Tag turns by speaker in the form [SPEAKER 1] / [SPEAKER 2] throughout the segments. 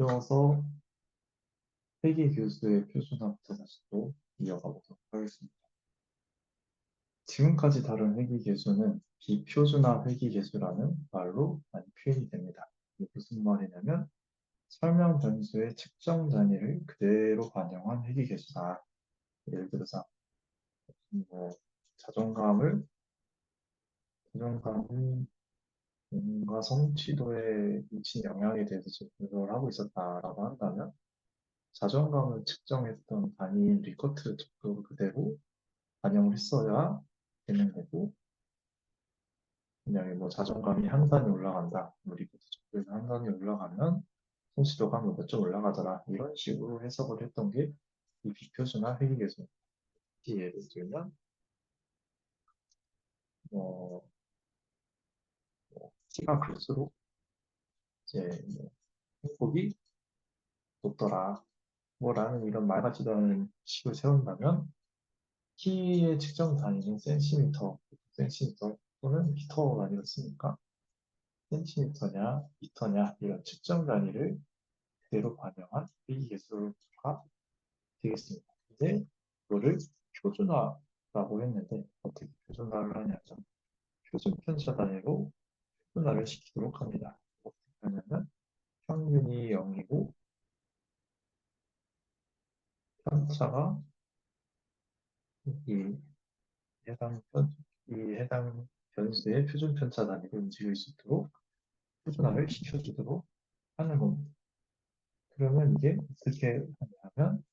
[SPEAKER 1] 이어서 회계교수의 표준화부터 다시 또 이어가 보도록 하겠습니다. 지금까지 다룬 회계계수는 비표준화 회계계수라는 말로 많이 표현이 됩니다. 이게 무슨 말이냐면 설명 변수의 측정 단위를 그대로 반영한 회계계수다. 예를 들어서 뭐 자존감이 뭔가 성취도에 미친 영향에 대해서 조사를 하고 있었다라고 한다면 자존감을 측정했던 단위인 리커트 척도를 그대로 반영을 했어야 되는 거고, 만약에 뭐 자존감이 한 단위 올라간다, 뭐 리커트 척도에서 한 단위 올라가면 성취도가 뭐 몇 점 올라가더라, 이런 식으로 해석을 했던 게 이 비표준화 회계계수. 예를 들면 뭐, 키가 클수록 이제 뭐 행복이 높더라, 뭐라는 이런 말 같지도 않은 식을 세운다면 키의 측정 단위는 센티미터 또는 미터 단위로 쓰니까 센티미터냐, 미터냐 이런 측정 단위를 그대로 반영한 회계계수가 되겠습니다. 근데 이거를 표준화라고 했는데 어떻게 표준화를 하냐면 표준 편차 단위로 표준화를 시키도록 합니다. 어떻게 하냐면 평균이 0이고 편차가 이 해당 해당 변수의 표준 편차 단위로 움직일 수 있도록 표준화를 시켜주도록 하는 겁니다. 그러면 이게 어떻게 하냐면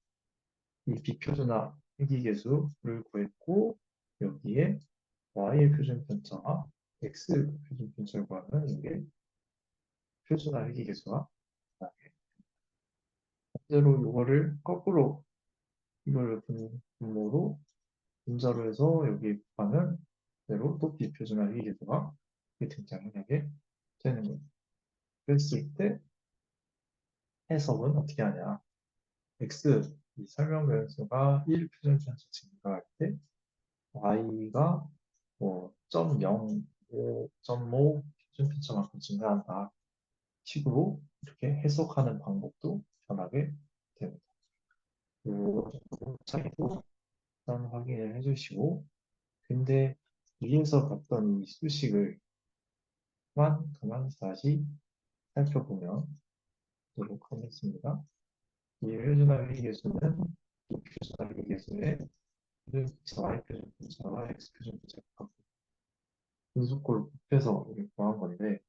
[SPEAKER 1] 이 비표준화 회귀계수를 구했고 여기에 y의 표준 편차와 x 표준 편차를 구하면 이게 표준화 회귀계수가 나게. 반대로 이거를 거꾸로 이걸 분모로 분자로 해서 여기 곱하면 그대로 또 비표준화 회귀계수가 등장하게 되는 거예요. 그랬을 때 해석은 어떻게 하냐? x 이 설명 변수가 1 표준 편차 증가할 때 y가 뭐 0.5 표준 편차만큼 증가한다 식으로 이렇게 해석하는 방법도 변하게 됩니다. 그 차이도 일단 확인을 해주시고 근데 위에서 봤던 이 수식을만 가만히 다시 살펴보면 보도록 하겠습니다. 이 표준화 회계수는 이 표준화 회계수의 y 표준 분자와 x 표준 분자가 분수꼴 곱해서 이렇게 구한 건데,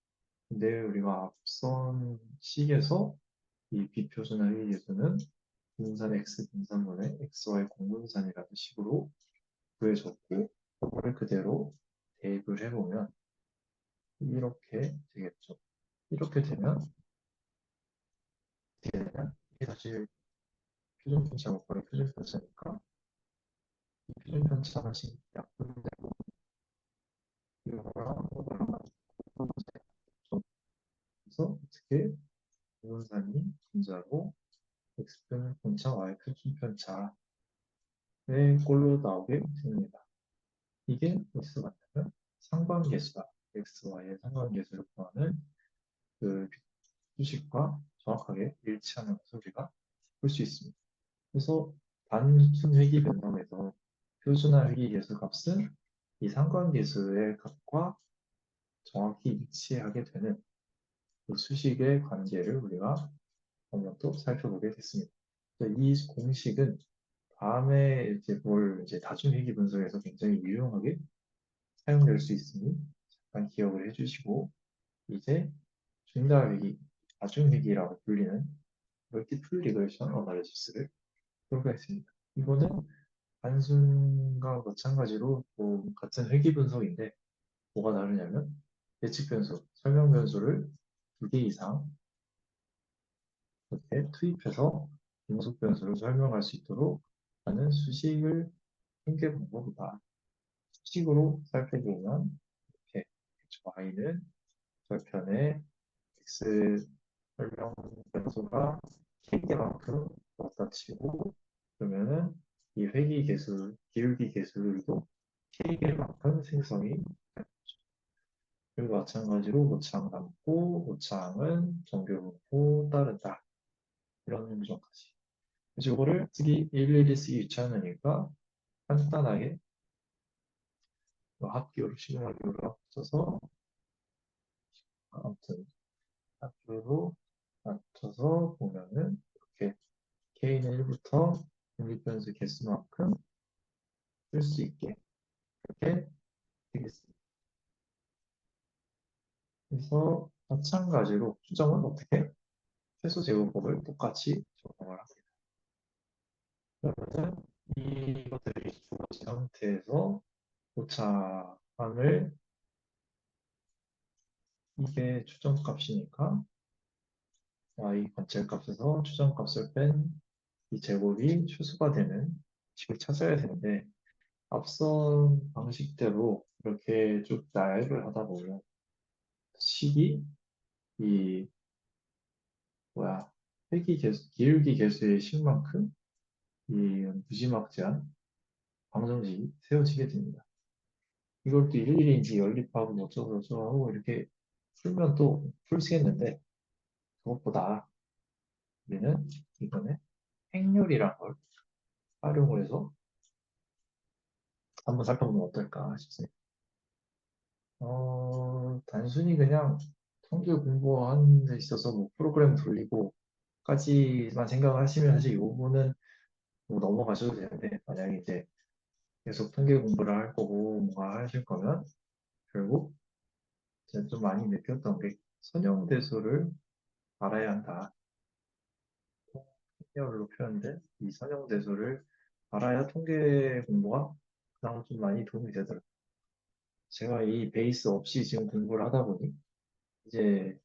[SPEAKER 1] 근데 우리가 앞선 식에서 이 비표준화 회계수는 분산 x 분산분의 xy 공분산이라는 식으로 구해줬고, 그거를 그대로 대입을 해보면 이렇게 되겠죠. 이렇게 되면 어떻게 되냐? 이게 사실 표준 편차 곱하기 표준 편차니까 이 표준 편차가 약분되고 이거랑 그래서 어떻게 공분산이 분자로 x표준 편차, y표준 편차의 꼴로 나오게 됩니다. 이게 어디서 봤냐면 상관계수다. x, y의 상관계수를 구하는 그 수식과 정확하게 일치하는 것을 우리가 볼 수 있습니다. 그래서 단순 회귀 변동에서 표준화 회귀 계수 값은 이 상관계수의 값과 정확히 일치하게 되는 그 수식의 관계를 우리가 한번 또 살펴보게 됐습니다. 이 공식은 다음에 이제 이제 다중회귀 분석에서 굉장히 유용하게 사용될 수 있으니 잠깐 기억을 해주시고 이제 중다회귀, 다중회귀라고 불리는 멀티플 리그레이션 어나리시스를 해보겠습니다. 이거는 단순과 마찬가지로 같은 회귀 분석인데 뭐가 다르냐면 예측 변수, 설명 변수를 2개 이상 이렇게 투입해서 분석 변수를 설명할 수 있도록 하는 수식을 통계 방법이다. 수식으로 살펴보면 이렇게 y는 절편에 x 설명 변수가 k개만큼 왔다 치고 그러면은 이 회귀 개수, 기울기 개수들도 k개만큼 생성이 됩니다. 그리고 마찬가지로 모창 남고 모창은 정규 분포 따른다. 이런 구조까지. 그래서 이거를 쓰기 일일이 쓰기 귀찮으니까 간단하게 합기호로 시그마 기호로 합쳐서 아무튼 합기호로 맞춰서 보면은 이렇게 k는 1부터 독립변수 개수만큼 쓸 수 있게 이렇게 되겠습니다. 그래서 마찬가지로 추정은 어떻게 최소 제곱법을 똑같이 적용을 합니다. 그러면 이것들이 주어진 상태에서 오차함을 이게 추정값이니까 y 관찰값에서 추정값을 뺀 이 제곱이 추수가 되는 식을 찾아야 되는데 앞선 방식대로 이렇게 쭉 나열을 하다 보면 식이 이 뭐야 회기 개수, 기울기 개수의 식만큼 이 무지막지한 방정식이 세워지게 됩니다. 이걸 또 일일인지 연립하고 뭐 어쩌고 하고 이렇게 풀면 또 풀시겠는데 그것보다 우리는 이번에 행렬이란 걸 활용을 해서 한번 살펴보면 어떨까 싶습니다. 단순히 그냥 통계 공부하는 데 있어서 뭐 프로그램 돌리고 까지만 생각하시면 사실 이 부분은 뭐 넘어가셔도 되는데 만약에 이제 계속 통계 공부를 할 거고 뭔가 하실 거면 결국 제가 좀 많이 느꼈던 게 선형대수를 알아야 한다. 통계열로 표현된 이 선형대수를 알아야 통계 공부가 그나마 좀 많이 도움이 되더라고요. 제가 이 베이스 없이 지금 공부를 하다 보니 이제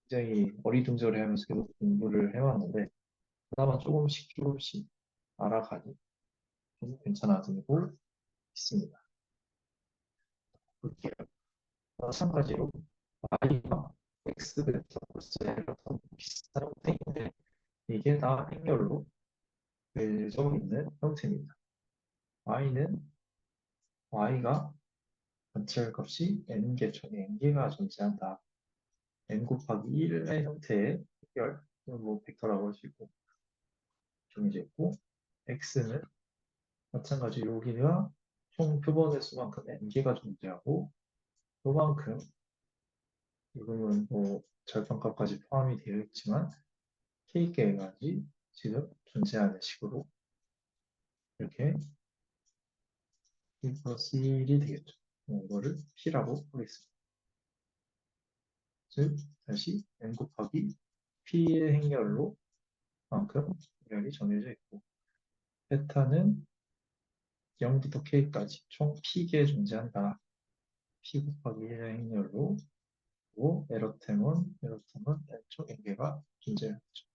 [SPEAKER 1] 굉장히 어리둥절해 하면서 계속 공부를 해왔는데 그나마 조금씩 조금씩 알아가니 좀 괜찮아지고 있습니다. 볼게요. 마찬가지로 Y가 X 벡터 플러스 L과 비슷한 형태인데 이게 다 행렬로 그려져 있는 형태입니다. Y가 관찰값이 n개, n개가 존재한다. n 곱하기 1의 형태의 해결, 뭐 벡터라고 할 수 있고 정해져 있고 X는 마찬가지로 여기가 총 표본의 수만큼 n개가 존재하고 요만큼 지금은 뭐 절반값까지 포함이 되어 있지만 K개까지 지금 존재하는 식으로 이렇게 1 플러스 1이 되겠죠. 이거를 P라고 하겠습니다. 즉 다시 n 곱하기 P의 행렬로 만큼 행렬이 정해져 있고 베타는 0부터 K까지 총 P개 존재한다. P 곱하기 1의 행렬로 에러템은 총 n개가 존재하죠.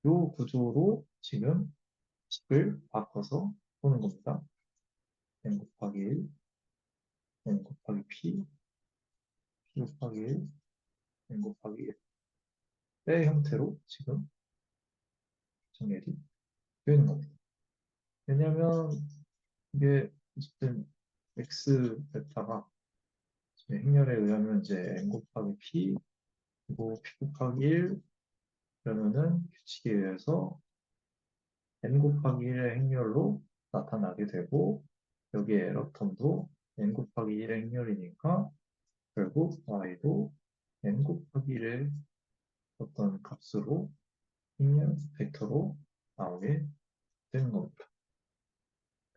[SPEAKER 1] 이 구조로 지금 식을 바꿔서 보는 겁니다. n 곱하기 1, n 곱하기 p, p 곱하기 1, n 곱하기 1의 형태로 지금 정렬이 되는 겁니다. 왜냐하면 이게 어쨌든 x 베타가 행렬에 의하면 이제 n 곱하기 p 그리고 p 곱하기 1 그러면은 규칙에 의해서 n 곱하기 1의 행렬로 나타나게 되고 여기에 에러텀도 n 곱하기 1의 행렬이니까 결국 y도 n 곱하기 1의 어떤 값으로 행렬 벡터로 나오게 되는 겁니다.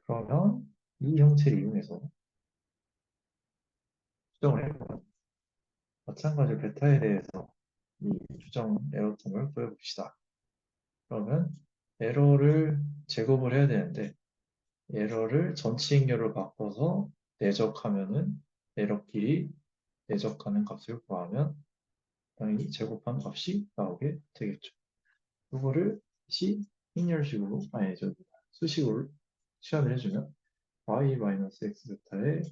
[SPEAKER 1] 그러면 이 형체를 이용해서 추정을 해보면 마찬가지로 베타에 대해서 이 추정 에러텀을 구해봅시다. 그러면 에러를 제곱을 해야 되는데 에러를 전치 행렬로 바꿔서 내적하면은 에러끼리 내적하는 값을 구하면 당연히 제곱한 값이 나오게 되겠죠. 이거를 다시 행렬식으로 아니 저 수식으로 취합을 해주면 y-x 베타의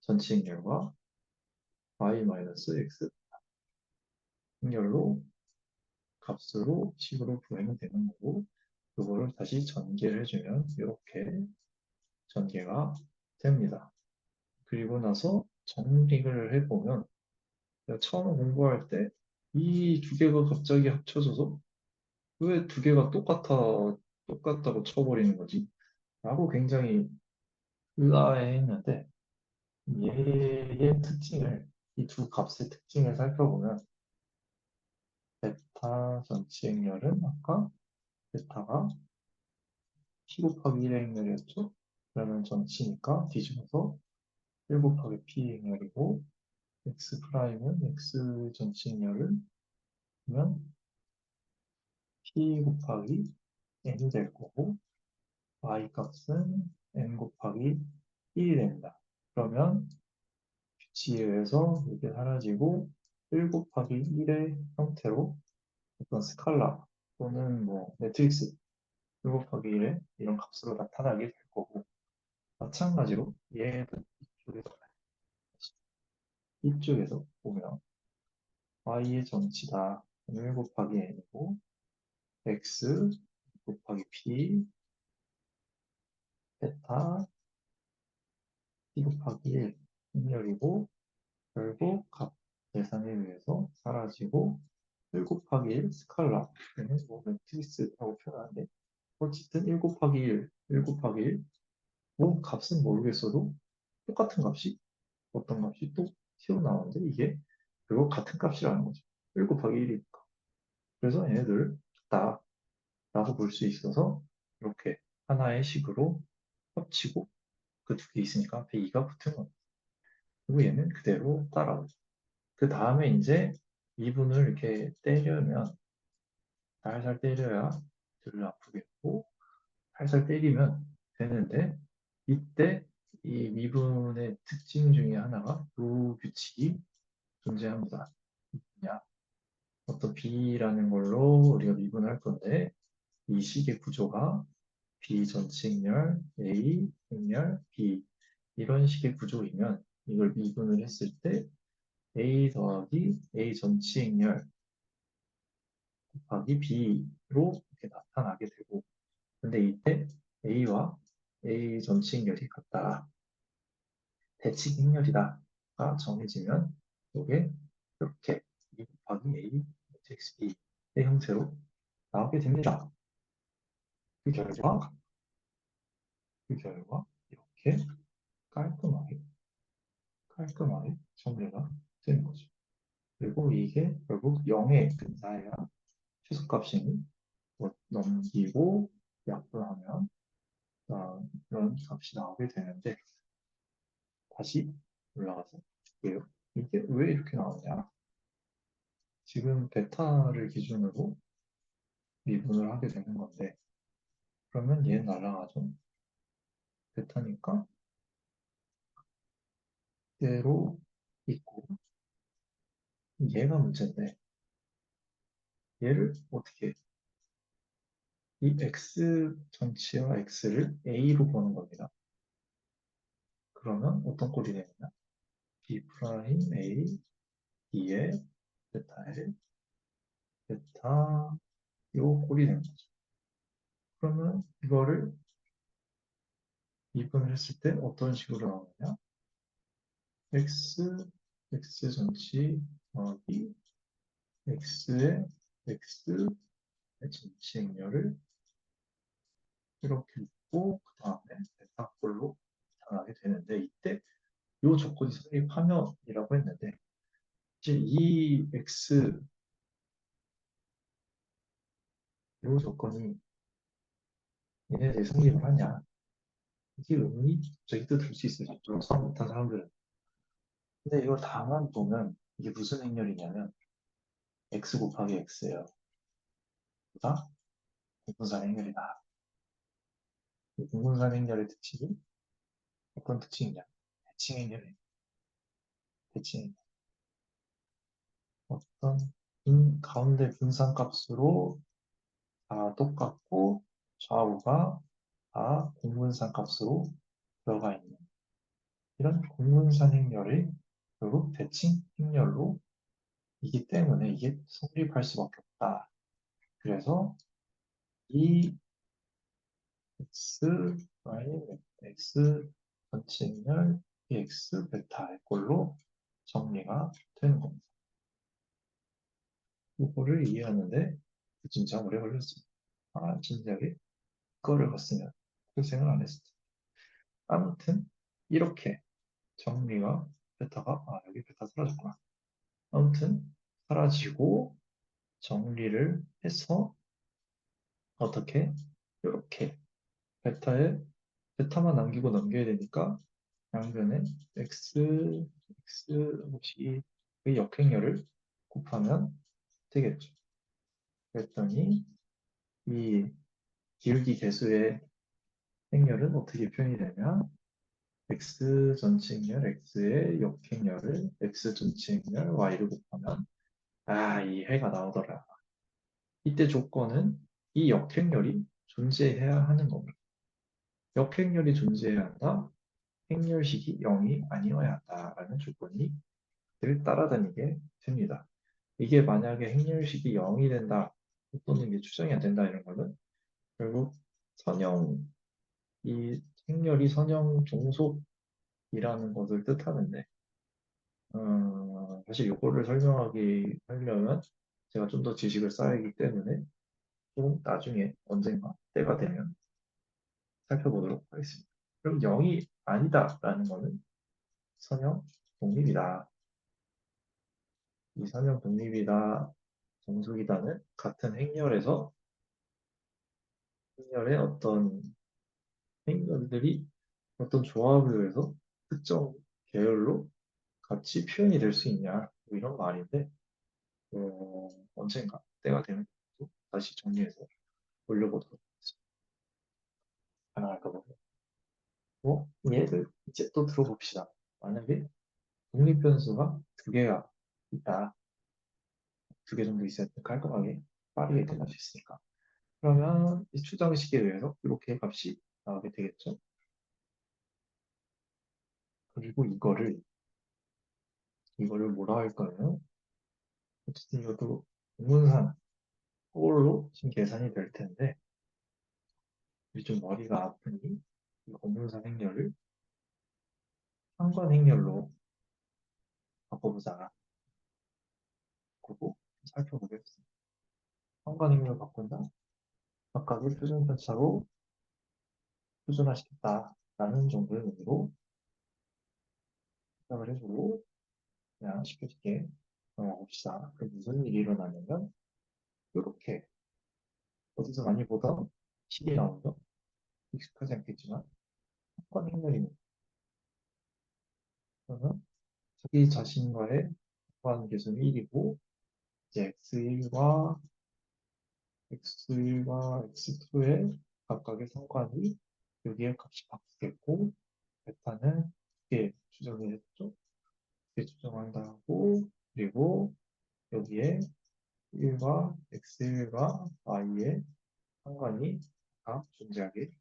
[SPEAKER 1] 전치 행렬과 y-x 행렬로 값으로 식으로 구해면 되는 거고 이거를 다시 전개를 해주면 이렇게 전개가 됩니다. 그리고 나서 정리를 해보면 처음 공부할 때 이 두 개가 갑자기 합쳐져서 왜 두 개가 똑같다고 쳐버리는 거지? 라고 굉장히 의아해했는데, 얘의 특징을, 이 두 값의 특징을 살펴보면, 베타 전체 행렬은 아까 베타가 P 곱하기 1의 행렬이었죠? 그러면 전치니까 뒤집어서 1 곱하기 P 행렬이고, X 프라임은 X 전체 행렬은 그러면 P 곱하기 N이 될 거고, Y 값은 N 곱하기 1이 됩니다. 그러면 규칙에 의해서 이게 사라지고 1 곱하기 1의 형태로 어떤 스칼라 또는 뭐 매트릭스 1 곱하기 1의 이런 값으로 나타나게 될 거고, 마찬가지로 얘는 이쪽에서 보면 y의 전치다. 1 곱하기 n이고 x 곱하기 p 베타 p 곱하기 1 행렬이고, 결국 값 계산에 의해서 사라지고 1 곱하기 1 스칼라 얘는 뭐 매트리스라고 표현하는데, 어쨌든 1 곱하기 1, 1 곱하기 1, 뭐 값은 모르겠어도 똑같은 값이 어떤 값이 또 튀어나오는데, 이게 결국 같은 값이라는 거죠. 1 곱하기 1이니까. 그래서 얘네들 같다라고 볼 수 있어서 이렇게 하나의 식으로 합치고 그 두 개 있으니까 앞에 2가 붙은 거예요. 그리고 얘는 그대로 따라오죠. 그 다음에 이제 미분을 이렇게 때리면, 살살 때려야 덜 아프겠고 살살 때리면 되는데, 이때 이 미분의 특징 중에 하나가 요 규칙이 존재합니다. 그냥 어떤 B라는 걸로 우리가 미분할 건데, 이 식의 구조가 B 전체 행렬 A 행렬 B 이런 식의 구조이면, 이걸 미분을 했을 때 A 더하기 A 전체 행렬 곱하기 B로 이렇게 나타나게 되고, 근데 이때 A와 A 전체 행렬이 같다, 대칭 행렬이다가 정해지면 이게 이렇게 2 곱하기 A XB의 형태로 나오게 됩니다. 그 결과, 이렇게 깔끔하게 정리가 되는 거죠. 그리고 이게 결국 0에 근사해야 최소값이 넘기고 약분하면 이런 값이 나오게 되는데, 다시 올라가서 볼게요. 이게 왜 이렇게 나오냐? 지금 베타를 기준으로 미분을 하게 되는 건데, 그러면 얘는 날아가죠. 베타니까 그대로 있고, 얘가 문제인데, 얘를 어떻게, 이 x 전치와 x를 a로 보는 겁니다. 그러면 어떤 꼴이 되느냐? b 프라임 a b의 베타 l 베타 요 꼴이 되는 거죠. 그러면 이거를 미분을 했을 때 어떤 식으로 나오느냐? x 전치 더하기 x의 x 전치 행렬을 이렇게 있고, 그 다음에 베타꼴로 나타나게 되는데, 이때 이 조건이 성립하면이라고 했는데, 이제 이 x 이 조건이 얘네들이 성립을 하냐, 이게 의문이 갑자기 또 들 수 있어요. 좀 수학 못한 사람들은. 근데 이걸 다만 보면 이게 무슨 행렬이냐면 x 곱하기 x예요. 보다 공분산 행렬이다. 이 공분산 행렬의 특징이 어떤 특징이냐? 대칭 행렬이에요. 대칭 행렬. 어떤 가운데 분산값으로 다 똑같고 좌우가 다 공분산 값으로 들어가 있는 이런 공분산 행렬이 결국 대칭 행렬로 이기 때문에 이게 성립할 수밖에 없다. 그래서 이 x y x 전체 행렬 x 베타의 꼴로 정리가 되는 겁니다. 이거를 이해하는데 진짜 오래 걸렸어. 아, 진작에 그거를 봤으면 고생을 안 했을 텐데. 아무튼 이렇게 정리가 베타가 여기 베타 사라졌구나. 아무튼 사라지고 정리를 해서 어떻게 이렇게 베타에 베타만 남기고 넘겨야 되니까 양변에 x 혹시 그 역행렬을 곱하면 되겠죠. 그랬더니 이 기울기 계수의 행렬은 어떻게 표현이 되냐? x 전체 행렬 x의 역행렬을 x 전체 행렬 y를 곱하면 이 해가 나오더라. 이때 조건은 이 역행렬이 존재해야 하는 겁니다. 역행렬이 존재해야 한다. 행렬식이 0이 아니어야 한다라는 조건이 늘 따라다니게 됩니다. 이게 만약에 행렬식이 0이 된다 또는 이게 추정이 안 된다 이런 거는 결국 선형 이 행렬이 선형 종속이라는 것을 뜻하는데 사실 이거를 설명하기 하려면 제가 좀 더 지식을 쌓아야 하기 때문에 좀 나중에 언젠가 때가 되면 살펴보도록 하겠습니다. 그럼 0이 아니다라는 거는 선형 독립이다. 이 선형 독립이다, 정속이다는 같은 행렬에서 행렬의 어떤 행렬들이 어떤 조합을 해서 특정 계열로 같이 표현이 될 수 있냐 뭐 이런 말인데 언젠가 때가 되면 또 다시 정리해서 올려보도록 하겠습니다. 하나 할까 보요. 얘를 이제 또 들어봅시다. 만약에 독립변수가 두 개가 있다. 두 개 정도 있어야 깔끔하게 빠르게 끝날 수 있으니까. 그러면 이 추정식에 의해서 이렇게 값이 나오게 되겠죠. 그리고 이거를 뭐라 할까요? 어쨌든 이것도 공문상 거울로 지금 계산이 될 텐데 좀 머리가 아프니 이 공문상 행렬을 상관 행렬로 바꿔보자. 그거 살펴보겠습니다. 상관 행렬을 바꾼다. 각각을 표준편차로 표준화시켰다라는 정도의 의미로 생각을 해주고 그냥 쉽게 쉽게 넘어봅시다. 그 무슨 일이 일어나냐면 이렇게 어디서 많이 보던 식이 나오죠. 익숙하지 않겠지만 상관 행렬입니다. 그러면 자기 자신과의 상관 계수는 1이고 이제 x1과 x2의 각각의 상관이 여기에 값이 바뀌겠고 베타는 두개 추정을 했죠. 두개 추정한다고 그리고 여기에 1과 x1과 y의 상관이 다 존재하게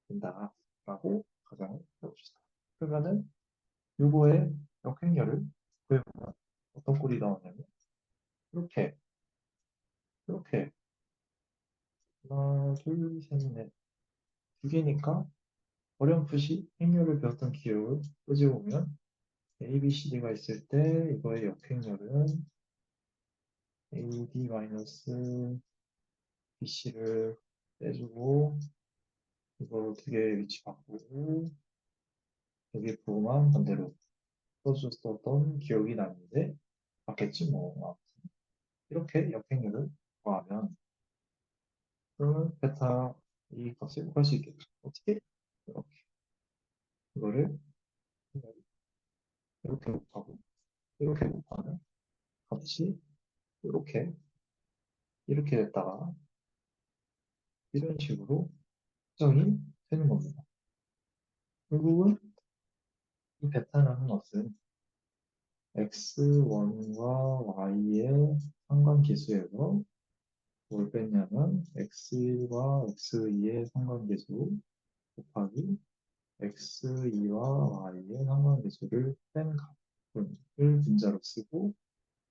[SPEAKER 1] 된다라고 가정을 해봅시다. 그러면은 요거의 역행렬을 구해보면 어떤 꼴이 나오냐면 이렇게 이렇게 하나 둘셋넷 두 개니까 어렴풋이 행렬을 배웠던 기억을 끄집어보면 A, B, C, D가 있을 때 이거의 역행렬은 A, D 마이너스 BC를 빼주고 이거 두 개의 위치 바꾸고 여기 부호만 반대로 써줬었던 기억이 나는데 맞겠지 뭐. 이렇게 역행렬을 구하면 그러면 베타 이 값을 구할 수 있겠죠. 어떻게? 이렇게 이거를 이렇게 곱하고 이렇게 곱하면 값이 이렇게 됐다가 이런 식으로 측정이 되는 겁니다. 결국은 이 베타라는 것은 x1과 y의 상관계수에서 뭘 뺐냐면 x1과 x2의 상관계수 곱하기 x2와 y의 상관계수를 뺀 값을 분자로 쓰고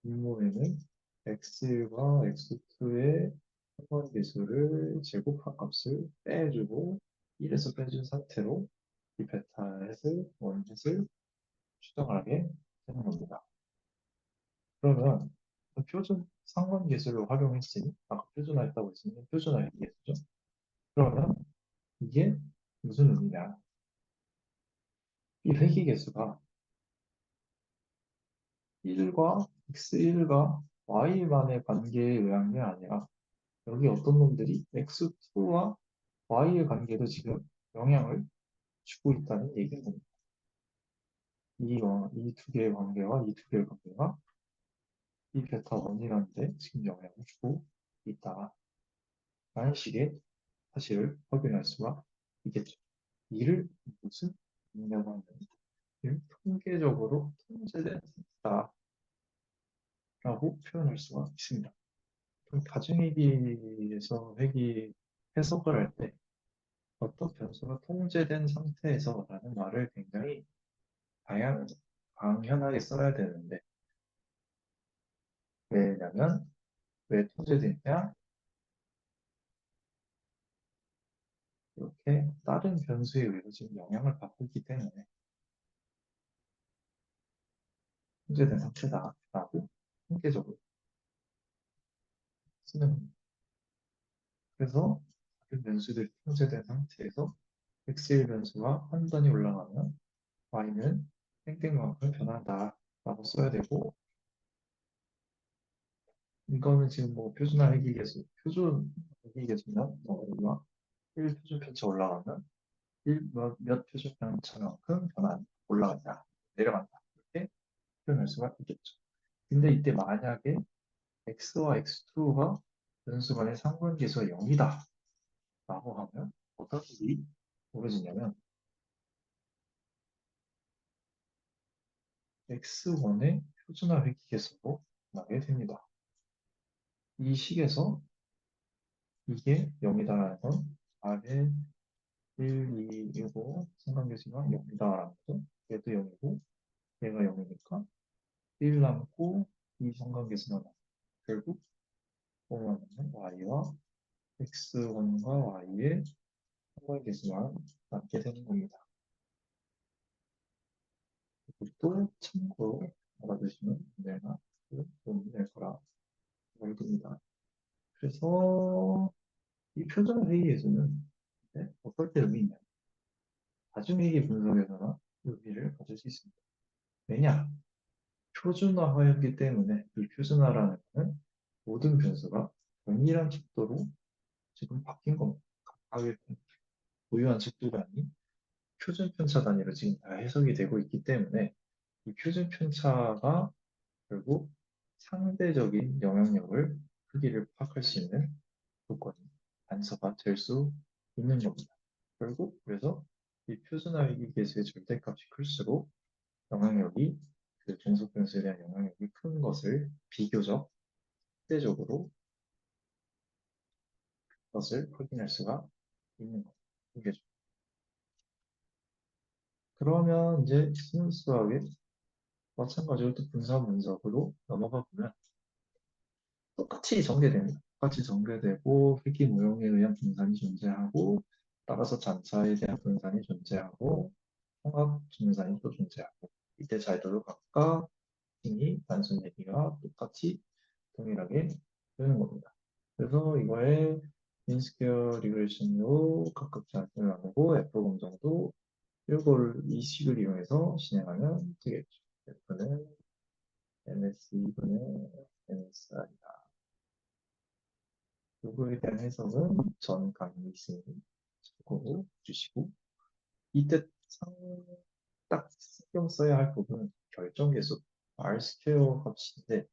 [SPEAKER 1] 분모에는 x1과 x2의 상관계수를 제곱한 값을 빼주고 1에서 빼준 상태로 이 베타 햇을 원햇을 추정하게 되는 겁니다. 그러면 표준 상관계수를 활용했으니, 아까 표준화했다고 했으니 표준화 얘기했죠. 그러면 이게 무슨 의미냐? 이 회귀계수가 1과 x1과 y만의 관계에 의한 게 아니라 여기 어떤 놈들이 x2와 y의 관계도 지금 영향을 주고 있다는 얘기인 겁니다. 이 두 개의 관계와 이 두 개의 관계가 이 베타 1이라는데 지금 영향을 주고 있다. 라는 식의 사실을 확인할 수가 있겠죠. 이를 무슨 의미냐고 하면 이를 통계적으로 통제된 상태다라고 표현할 수가 있습니다. 그럼 가중회계에서 회계 해석을 할 때 어떤 변수가 통제된 상태에서라는 말을 굉장히 다양, 강연하게 써야 되는데 왜냐면 왜 통제되냐? 이렇게 다른 변수에 의해서 지금 영향을 받고 있기 때문에 통제된 상태다라고 통계적으로 쓰는 겁니다. 그래서 다른 변수들이 통제된 상태에서 x1 변수가 한 단위 올라가면 y는 땡땡만큼 변한다라고 써야 되고 이거는 지금 뭐 표준화 회귀계수, 표준 회귀계수면 얼마 1 표준 편차 올라가면 몇 표준 편차만큼 변한 올라간다, 내려간다 이렇게 표현할 수가 있겠죠. 근데 이때 만약에 x와 x2가 변수 간의 상관계수가 0이다 라고 하면 어떤 일이 벌어지냐면 x1의 표준화 회귀계수로 나게 됩니다. 이 식에서 이게 0이다라는 건 r의 1, 2이고 상관계수가 0이다라는 거죠. 얘도 0이고 얘가 0이니까 1 남고 이 상관계수가 나. 결국 보면은 y와 x1과 y의 상관계수만 남게 되는 겁니다. 이것도 참고로 알아두시면 내가 도움이 될 거라 생각이 듭니다. 그래서 이 표준 회의에서는 어떨 때 의미 있냐? 다중회계 분석에서나 의미를 가질 수 있습니다. 왜냐? 표준화하였기 때문에 이 표준화라는 것은 모든 변수가 동일한 척도로 지금 바뀐 겁니다. 각각의 고유한 척도가 아닌 표준 편차 단위로 지금 다 해석이 되고 있기 때문에 이 표준 편차가 결국 상대적인 영향력을 크기를 파악할 수 있는 조건이 단서가 될 수 있는 겁니다. 결국 그래서 이 표준화 위기 계수의 절대값이 클수록 영향력이 그 종속 변수에 대한 영향력이 큰 것을 비교적 상대적으로 것을 확인할 수가 있는 거죠. 그러면 이제 수능수학의 마찬가지로 또 분산 분석으로 넘어가 보면 똑같이 전개됩니다. 똑같이 전개되고 회귀 무형에 의한 분산이 존재하고 따라서 잔차에 대한 분산이 존재하고 통합 분산이 또 존재하고 이때 자이도도 각각 이 단순 얘기가 똑같이 동일하게 되는 겁니다. 그래서 이거에 인스퀘어 리그레이션으로 각각 잔수를 나누고 F 검정도 이걸 이 식을 이용해서 진행하면 되겠죠. F는 NS2분의 NSI다. 요거에 대한 해석은 전 강의 있으니 참고 주시고 이때 딱 신경 써야 할 부분은 결정계수 R 스퀘어 값인데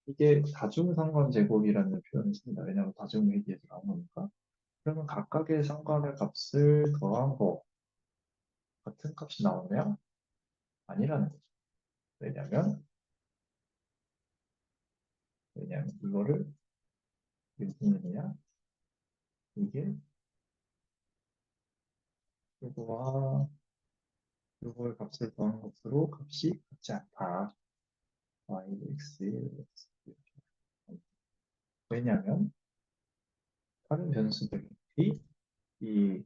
[SPEAKER 1] 이게 다중상관 제곱이라는 표현을 씁니다. 왜냐하면 다중회계에서 나오니까. 그러면 각각의 상관의 값을 더한 거 같은 값이 나오냐? 아니라는 거죠. 왜냐면 이거를 무슨 의미냐? 이게 요거와 요거의 값을 더한 것으로 값이 같지 않다. y, x, x. 왜냐면 다른 변수들이 이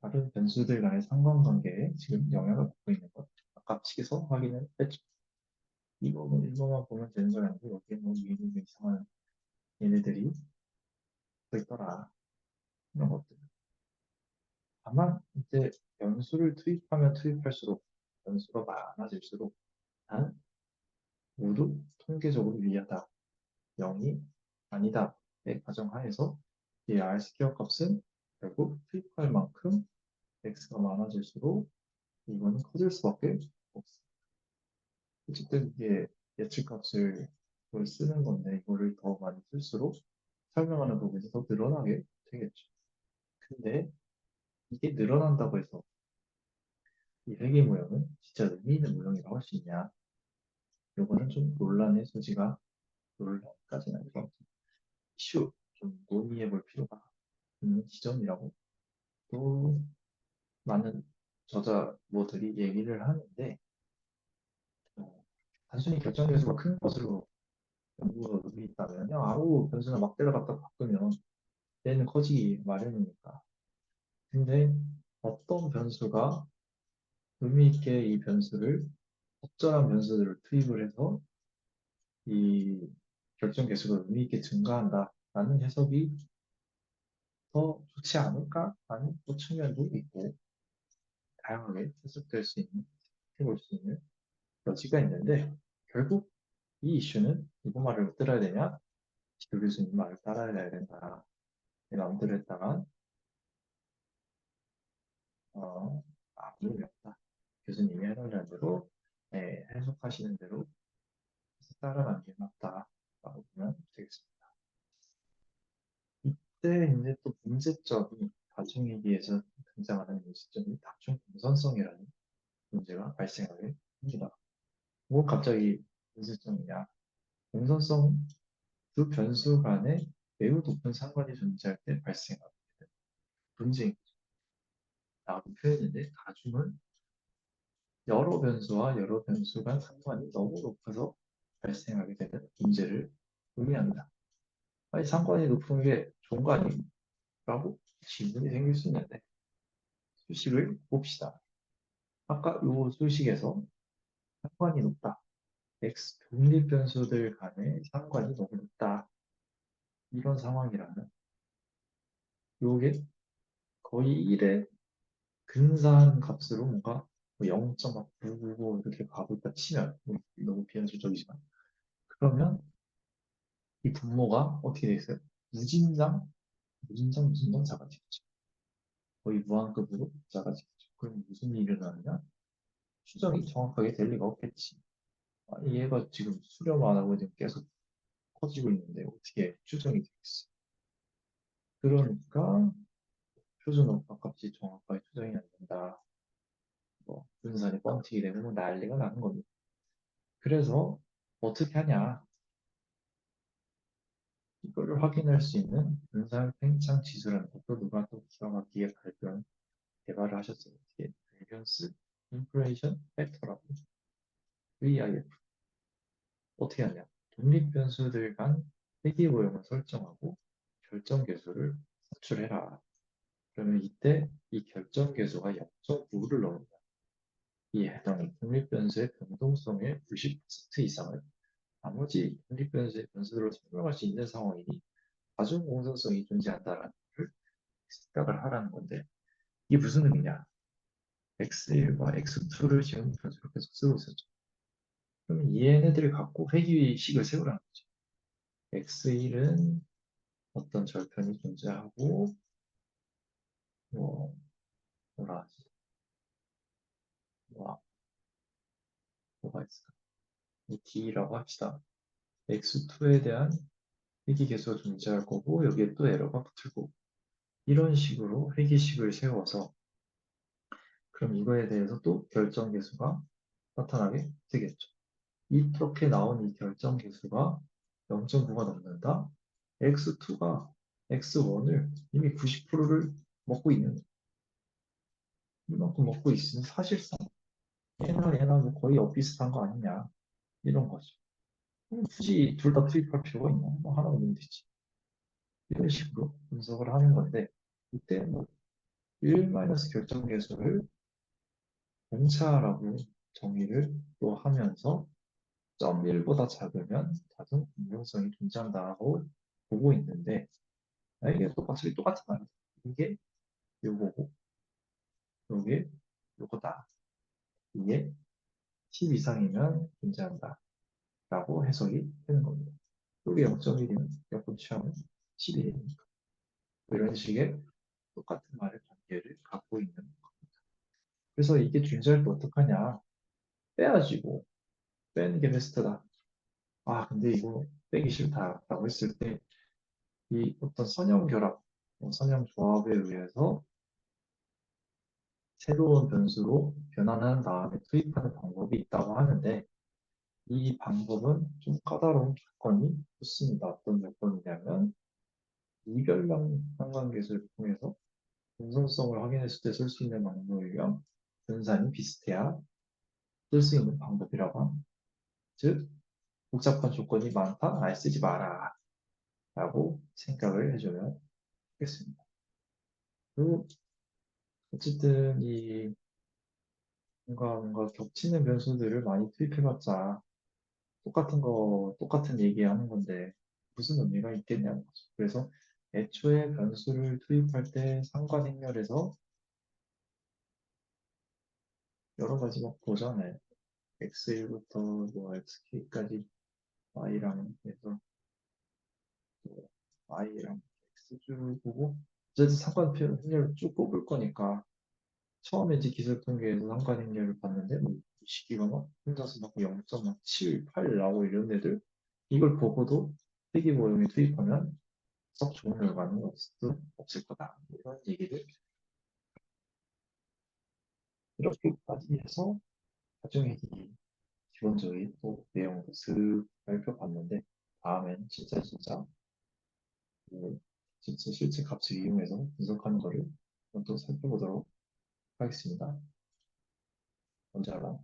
[SPEAKER 1] 다른 변수들 간의 상관관계에 지금 영향을 받고 있는 것. 아까 식에서 확인을 했죠. 이거만 보면 되는 거 아니고 여기에 뭐 위에 이상한 얘네들이 또 있더라. 이런 것들. 다만 이제 변수를 투입하면 투입할수록 변수가 많아질수록 난 모두 통계적으로 유리하다. 0이 아니다. 의 가정하에서 이 R 스퀘어 값은 결국 투입할 만큼 x가 많아질수록 이거는 커질 수밖에 없어. 어쨌든 이게 예측값을 그걸 쓰는 건데 이거를 더 많이 쓸수록 설명하는 부분이 더 늘어나게 되겠죠. 근데 이게 늘어난다고 해서 이 회계 모형은 진짜 의미 있는 모형이라고 할 수 있냐? 요거는 좀 논란의 소지가 논란까지는 아니고 이슈 좀 논의해 볼 필요가 있는 지점이라고 또 많은 저자모들이 얘기를 하는데 어, 단순히 결정 변수가 큰 것으로 연구가 의미 있다면 그냥 아무 변수나 막 때려갖다 바꾸면 얘는 커지기 마련이니까. 근데 어떤 변수가 의미 있게 이 변수를 적절한 변수들을 투입을 해서 이 결정 개수가 의미 있게 증가한다라는 해석이 더 좋지 않을까 하는 또 측면도 있고 다양하게 해석될 수 있는 해볼 수 있는 여지가 있는데 결국 이 이슈는 누구 말을 들어야 되냐? 지도 교수님 말을 따라야 된다. 내 마음대로 했다간 아무 의미 없다. 교수님이 해달라는 대로 해석하시는 대로 따라가는 게 맞다라고 보면 되겠습니다. 이때 이제 또 문제점이 다중이기에서 등장하는 문제점이 다중 공선성이라는 문제가 발생하게 합니다. 뭐 갑자기 문제점이냐? 공선성 두 변수 간에 매우 높은 상관이 존재할 때 발생하게 되는 문제입니다. 라고 표현인데 다중은 여러 변수와 여러 변수 간 상관이 너무 높아서 발생하게 되는 문제를 의미합니다. 아니, 상관이 높은 게 좋은 거 아니라고 질문이 생길 수 있는데 수식을 봅시다. 아까 이 수식에서 상관이 높다. x 독립 변수들 간의 상관이 너무 높다. 이런 상황이라면 이게 거의 1에 근사한 값으로 뭔가 0.999 이렇게 가고 있다 치면 너무 비현실적이지만 그러면 이 분모가 어떻게 돼 있어요? 무진장 작아지겠죠. 거의 무한급으로 작아지겠죠. 그럼 무슨 일이 일어나느냐? 추정이 정확하게 될 리가 없겠지. 아니, 얘가 지금 수렴 안 하고 지금 계속 커지고 있는데 어떻게 추정이 되겠어? 그러니까 표준오파 값이 정확하게 추정이 안 된다. 뭐 분산이 뻥튀기 되면 뭐 난리가 나는 겁니다. 그래서 어떻게 하냐? 이거를 확인할 수 있는 분산 팽창 지수라는 것도 누가 또 기가 막히게 개발을 하셨어요. 이게 밸런스 인플레이션 팩터라고 VIF 어떻게 하냐? 독립 변수들 간 회귀 오형을 설정하고 결정 계수를 산출해라. 그러면 이때 이 결정 계수가 0.9를 넣는다. 이 해당 독립 변수의 변동성의 90% 이상을 나머지 독립 변수의 변수로 설명할 수 있는 상황이니 가중 공정성이 존재한다라는 걸 생각을 하라는 건데 이게 무슨 의미냐? x1과 x2를 지금 변수로 계속 쓰고 있었죠. 그러면 얘네들을 갖고 회귀식을 세우라는 거죠. x1은 어떤 절편이 존재하고 뭐 뭐라 하지? 뭐, 뭐가 있을까? 이 d라고 합시다. x2에 대한 회귀 계수가 존재할 거고 여기에 또 에러가 붙을 거고 이런 식으로 회귀식을 세워서 그럼 이거에 대해서 또 결정 계수가 나타나게 되겠죠. 이렇게 나온 이 결정 계수가 0.9가 넘는다. x2가 x1을 이미 90%를 먹고 있는 이만큼 먹고 있으니 사실상 얘나 뭐 거의 엇비슷한 거 아니냐 이런 거죠. 굳이 둘 다 투입할 필요가 있나? 뭐 하나 넣으면 되지. 이런 식으로 분석을 하는 건데 이때 뭐 1 결정 계수를 공차라고 정의를 또 하면서 .1보다 작으면 다중 공룡성이 존재한다고 보고 있는데 이게 확실히 똑같은 말이야. 이게 요거고 요게 요거다. 이게 10 이상이면 존재한다. 라고 해석이 되는 겁니다. 요게 0.1이면 여권 취하면 11이니까. 이런 식의 똑같은 말의 관계를 갖고 있는 거. 그래서 이게 존재할 때 어떡하냐? 빼야지 뭐. 빼는 게 베스트다. 아, 근데 이거 빼기 싫다라고 했을 때 이 어떤 선형 결합, 선형 조합에 의해서 새로운 변수로 변환한 다음에 투입하는 방법이 있다고 하는데 이 방법은 좀 까다로운 조건이 붙습니다. 어떤 조건이냐면 이별량 상관계수를 통해서 분선성을 확인했을 때 쓸 수 있는 방법이며 분산이 비슷해야 쓸 수 있는 방법이라고 합니다. 즉 복잡한 조건이 많다, 아예 쓰지 마라 라고 생각을 해주면 되겠습니다. 그리고 어쨌든 이 뭔가 겹치는 변수들을 많이 투입해봤자 똑같은 얘기하는 건데 무슨 의미가 있겠냐는 거죠. 그래서 애초에 변수를 투입할 때 상관행렬에서 여러 가지 막 보잖아요. x1부터 뭐 xk까지 y랑 해서 또 y랑 x줄 보고 어쨌든 상관행렬을 쭉 뽑을 거니까 처음에 이제 기술통계에서 상관행렬을 봤는데 뭐 시기가 막 혼자서 막 0.7, 8 나오고 이런 애들 이걸 보고도 회귀 모형에 투입하면 썩 좋은 결과는 없을 거다. 이런 얘기를 이렇게까지 해서 나중에 이 기본적인 또 내용도 슥 살펴봤는데 다음엔 진짜 그 진짜 실제 값을 이용해서 분석하는 거를 또 살펴보도록 하겠습니다. 먼저 알아.